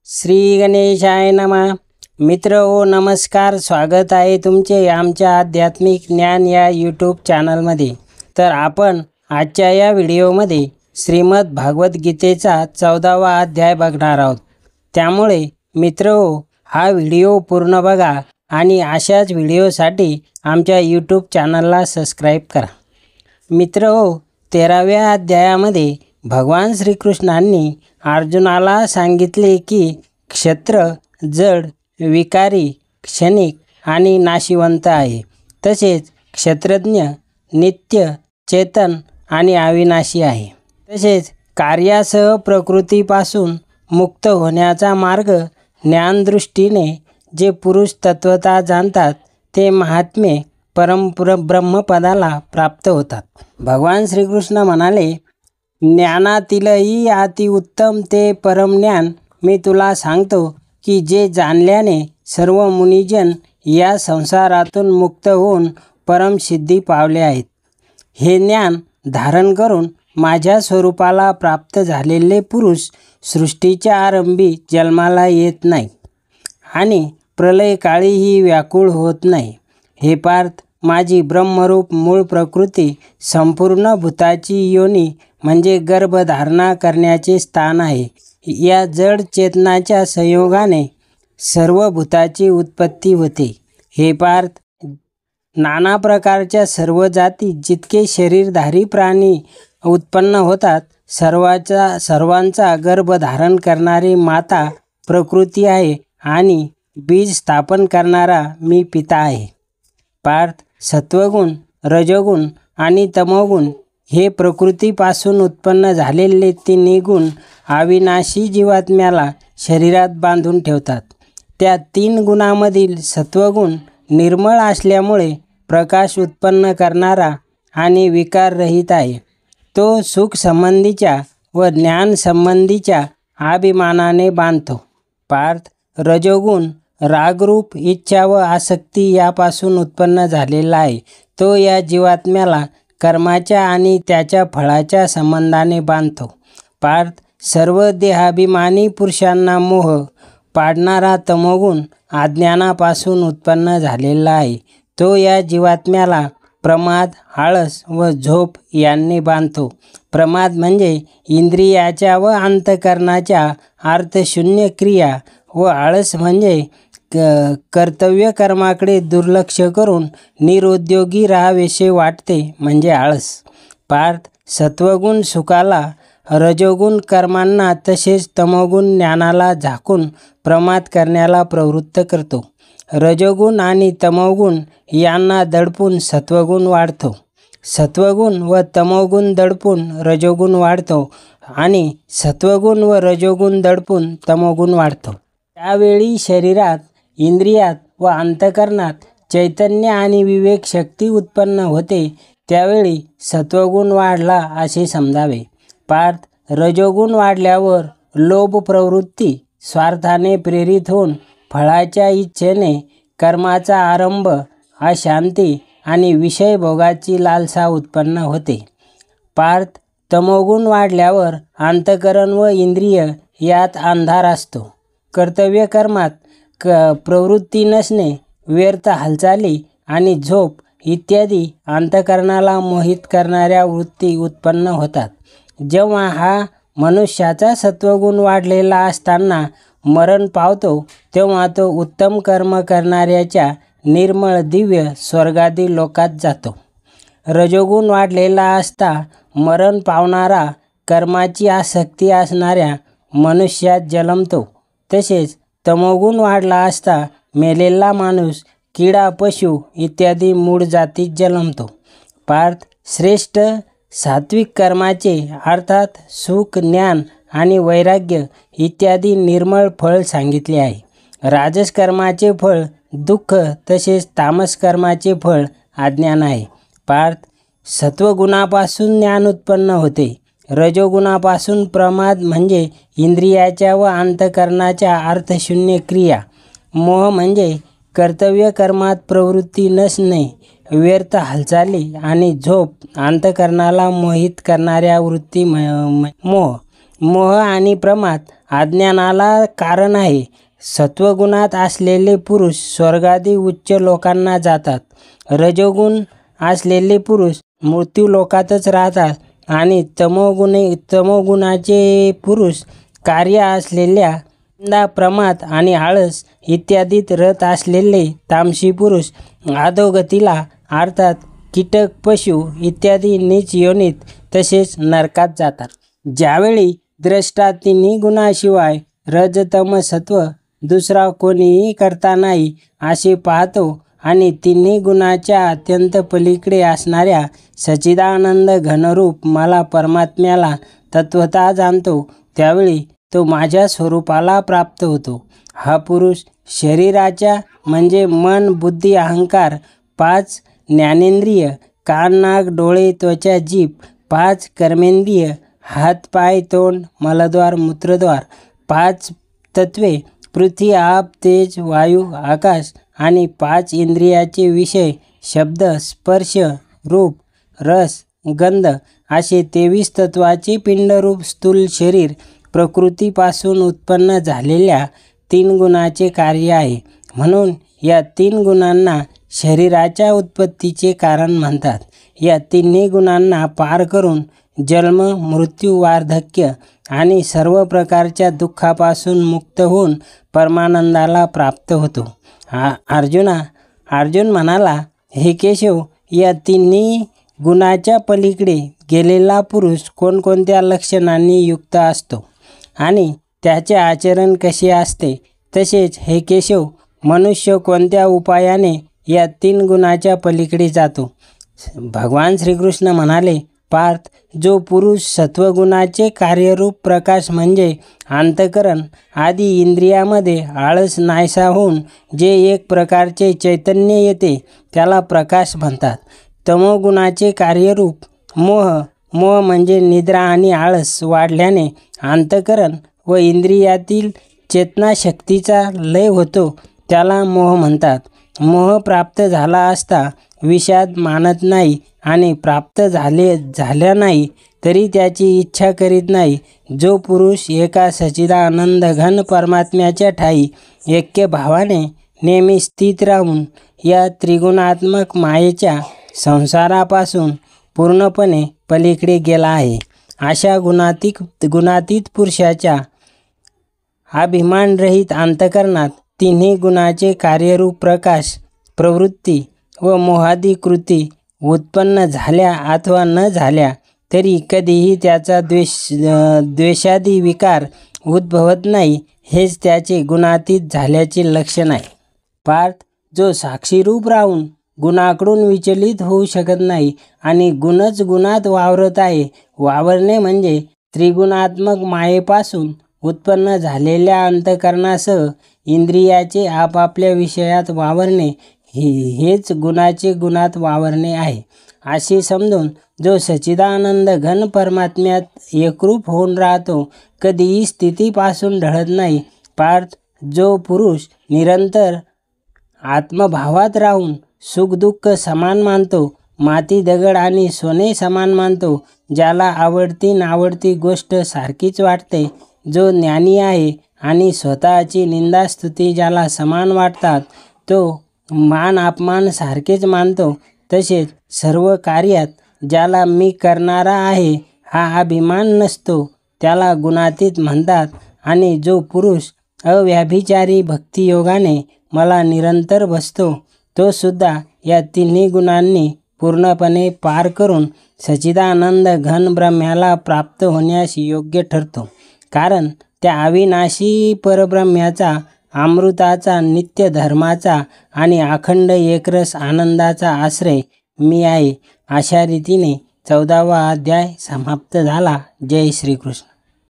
श्री गणेशाय नमः. मित्र हो नमस्कार, स्वागत आहे तुमचे आमच्या आध्यात्मिक ज्ञान या यूट्यूब चॅनलमध्ये. तर आपण आजच्या या व्हिडिओमध्ये श्रीमद भागवत गीतेचा 14वा अध्याय बघणार आहोत. त्यामुळे मित्र हो हा व्हिडिओ पूर्ण बघा आणि अशाच व्हिडिओसाठी आमच्या यूट्यूब चॅनलला सबस्क्राईब करा. मित्र हो 13व्या अध्यायामध्ये भगवान श्रीकृष्णांनी अर्जुनाला सांगितले की क्षत्र जड, विकारी, क्षणिक आणि नाशिवंत आहे. तसेच क्षत्रज्ञ नित्य, चेतन आणि अविनाशी आहे. तसेच कार्यासह प्रकृतीपासून मुक्त होण्याचा मार्ग ज्ञानदृष्टीने जे पुरुष तत्वता जाणतात ते महात्मे ब्रह्मपदाला प्राप्त होतात. भगवान श्रीकृष्ण म्हणाले, ज्ञानातीलही अतिउत्तम ते परमज्ञान मी तुला सांगतो की जे जाणल्याने सर्व मुनिजन या संसारातून मुक्त होऊन परमसिद्धी पावले आहेत. हे ज्ञान धारण करून माझ्या स्वरूपाला प्राप्त झालेले पुरुष सृष्टीच्या आरंभी जन्माला येत नाही आणि प्रलयकाळीही व्याकुळ होत नाही. हे पार्थ, माझी ब्रह्मरूप मूळ प्रकृती संपूर्ण भूताची योनी म्हणजे गर्भधारणा करण्याचे स्थान आहे. या जड चेतनाच्या संयोगाने सर्व भूताची उत्पत्ती होते. हे पार्थ, नाना प्रकारच्या सर्व जाती जितके शरीरधारी प्राणी उत्पन्न होतात सर्वांचा गर्भधारण करणारी माता प्रकृती आहे आणि बीज स्थापन करणारा मी पिता आहे. पार्थ, सत्वगुण, रजोगुण आणि तमोगुण हे प्रकृतीपासून उत्पन्न झालेले तिन्ही गुण अविनाशी जीवात्म्याला शरीरात बांधून ठेवतात. त्या 3 गुणांमधील सत्वगुण निर्मळ असल्यामुळे प्रकाश उत्पन्न करणारा आणि विकाररहित आहे. तो सुख संबंधीच्या व ज्ञान संबंधीच्या अभिमानाने बांधतो. पार्थ, रजोगुण रागरूप इच्छा व आसक्ती यापासून उत्पन्न झालेला आहे. तो या जीवात्म्याला कर्माच्या आणि त्याच्या फळाच्या संबंधाने बांधतो. पार्थ, सर्व देहाभिमानी पुरुषांना मोह पाडणारा तमोगुण अज्ञानापासून उत्पन्न झालेला आहे. तो या जीवात्म्याला प्रमाद, आळस व झोप यांनी बांधतो. प्रमाद म्हणजे इंद्रियाच्या व अंतःकरणाच्या अर्थशून्य क्रिया व आळस म्हणजे कर्तव्य कर्माकडे दुर्लक्ष करून निरुद्योगी राहावेसे वाटते म्हणजे आळस. पार्थ, सत्वगुण सुखाला, रजोगुण कर्मांना तसेच तमोगुण ज्ञानाला झाकून प्रमाद करण्याला प्रवृत्त करतो. रजोगुण आणि तमोगुण यांना दडपून सत्वगुण वाढतो. सत्वगुण व तमोगुण दडपून रजोगुण वाढतो आणि सत्वगुण व रजोगुण दडपून तमोगुण वाढतो. त्यावेळी शरीरात, इंद्रियात व अंतःकरणात चैतन्य आणि विवेक शक्ती उत्पन्न होते. त्यावेळी सत्वगुण वाढला असे समजावे. पार्थ, रजोगुण वाढल्यावर लोभ प्रवृत्ती स्वार्थाने प्रेरित होऊन फळाच्या इच्छेने कर्माचा आरंभ, अशांती आणि विषयभोगाची लालसा उत्पन्न होते. पार्थ, तमोगुण वाढल्यावर अंतःकरण व इंद्रिय यात अंधार असतो. कर्तव्य कर्मात प्रवृत्ती नसणे, व्यर्थ हालचाली आणि झोप इत्यादी अंतःकरणाला मोहित करणाऱ्या वृत्ती उत्पन्न होतात. जेव्हा हा मनुष्याचा सत्वगुण वाढलेला असताना मरण पावतो तेव्हा तो उत्तम कर्म करणाऱ्याच्या निर्मळ दिव्य स्वर्गादी लोकात जातो. रजोगुण वाढलेला असता मरण पावणारा कर्माची आसक्ती असणाऱ्या मनुष्यात जन्मतो. तसेच तमोगुण वाढला असता मेलेला माणूस, किडा, पशु इत्यादी मूळ जातीत जन्मतो. पार्थ, श्रेष्ठ सात्विक कर्माचे अर्थात सुख, ज्ञान आणि वैराग्य इत्यादी निर्मळ फळ सांगितले आहे. राजस कर्माचे फळ दुःख तसेच तामस कर्माचे फळ अज्ञान आहे. पार्थ, सत्वगुणापासून ज्ञान उत्पन्न होते. रजोगुणापासून प्रमाद म्हणजे इंद्रियाच्या व अंतःकरणाच्या अर्थशून्य क्रिया, मोह म्हणजे कर्तव्य कर्मात प्रवृत्ती नसणे, व्यर्थ हालचाली आणि झोप अंतःकरणाला मोहित करणाऱ्या वृत्ती मोह. मोह आणि प्रमाद अज्ञानाला कारण आहे. सत्वगुणात असलेले पुरुष स्वर्गादी उच्च लोकांना जातात. रजोगुण असलेले पुरुष मृत्यू लोकातच राहतात आणि तमोगुणाचे पुरुष कार्य असलेल्या निंदा, प्रमाद आणि आळस इत्यादीत रत असलेले तामसी पुरुष अधोगतीला अर्थात कीटक, पशु इत्यादी नीच योनीत तसेच नरकात जातात. ज्यावेळी द्रष्टा तिन्ही गुणाशिवाय रज तम सत्व दुसरा कोणीही करता नाही असे पाहतो आणि तिन्ही गुणाच्या अत्यंत पलीकडे असणाऱ्या सच्चिदानंद घनरूप मला परमात्म्याला तत्वतः जाणतो, त्यावेळी तो माझ्या स्वरूपाला प्राप्त होतो. हा पुरुष शरीराच्या म्हणजे मन, बुद्धी, अहंकार, 5 ज्ञानेंद्रिय, कान, नाक, डोळे, त्वचा, जीभ, 5 कर्मेंद्रिय, हात, पाय, तोंड, मलद्वार, मूत्रद्वार, 5 तत्वे पृथ्वी, आप, तेज, वायू, आकाश आणि 5 इंद्रियाचे विषय शब्द, स्पर्श, रूप, रस, गंध असे 23 तत्वाचे पिंडरूप स्थूल शरीर प्रकृतीपासून उत्पन्न झालेल्या 3 गुणाचे कार्य आहे. म्हणून या 3 गुणांना शरीराच्या उत्पत्तीचे कारण म्हणतात. या तिन्ही गुणांना पार करून जन्म, मृत्यू, वार्धक्य आणि सर्व प्रकारच्या दुःखापासून मुक्त होऊन परमानंदाला प्राप्त होतो. अर्जुन म्हणाला, हे केशव, या तिन्ही गुणाच्या पलीकडे गेलेला पुरुष कोणकोणत्या लक्षणांनी युक्त असतो आणि त्याचे आचरण कसे असते? तसेच हे केशव, मनुष्य कोणत्या उपायाने या 3 गुणाच्या पलीकडे जातो? भगवान श्रीकृष्ण म्हणाले, पार्थ, जो पुरुष सत्वगुणाचे कार्यरूप प्रकाश म्हणजे अंतःकरण आदी इंद्रियामध्ये आळस नाहीसा होऊन जे एक प्रकारचे चैतन्य येते त्याला प्रकाश म्हणतात. तमोगुणाचे कार्यरूप मोह म्हणजे निद्रा आणि आळस वाढल्याने अंतःकरण व इंद्रियातील चेतनाशक्तीचा लय होतो त्याला मोह म्हणतात. मोह प्राप्त झाला असता विषाद मानत नाही आणि प्राप्त झाल्या नाही तरी त्याची इच्छा करीत नाही. जो पुरुष एका सच्चिदानंद घन परमात्म्याच्या ठायी ऐक्य भावाने नेहमी स्थित राहून या त्रिगुणात्मक मायेच्या संसारापासून पूर्णपणे पलीकडे गेला आहे, अशा गुणातीत पुरुषाच्या अभिमानरहित अंतःकरणात तिन्ही गुणाचे कार्यरूप प्रकाश, प्रवृत्ती व मोहादी कृती उत्पन्न झाल्या अथवा न झाल्या तरी कधीही त्याचा द्वेषादी विकार उद्भवत नाही. हेच त्याचे गुणातीत झाल्याचे लक्षण आहे. पार्थ, जो साक्षीरूप राहून गुणाकडून विचलित होऊ शकत नाही आणि गुणच गुणात वावरत आहे. वावरणे म्हणजे त्रिगुणात्मक मायेपासून उत्पन्न झालेल्या अंतःकरणासह इंद्रियाचे आपापल्या विषयात वावरणे हेच गुणाचे गुणात वावरणे आहे. असे समजून जो सच्चिदानंद घन परमात्म्यात एकरूप होऊन राहतो, कधीही स्थितीपासून ढळत नाही. पार्थ, जो पुरुष निरंतर आत्मभावात राहून सुखदुःख समान मानतो, माती, दगड आणि सोने समान मानतो, ज्याला आवडती नावडती गोष्ट सारखीच वाटते, जो ज्ञानी आहे आणि स्वतःची निंदास्तुती ज्याला समान वाटतात, तो मान अपमान सारखेच मानतो, तसेच सर्व कार्यात ज्याला मी करणारा आहे हा अभिमान नसतो त्याला गुणातीत म्हणतात. आणि जो पुरुष अव्याभिचारी भक्तियोगाने मला निरंतर भजतो, तो सुद्धा या तिन्ही गुणांनी पूर्णपणे पार करून सच्चिदानंद घन ब्रह्म्याला प्राप्त होण्यास योग्य ठरतो. कारण त्या अविनाशी परब्रह्म्याचा, अमृताचा, नित्य धर्माचा आणि अखंड एकरस आनंदाचा आश्रय मी आहे. अशा रीतीने 14वा अध्याय समाप्त झाला. जय श्रीकृष्ण.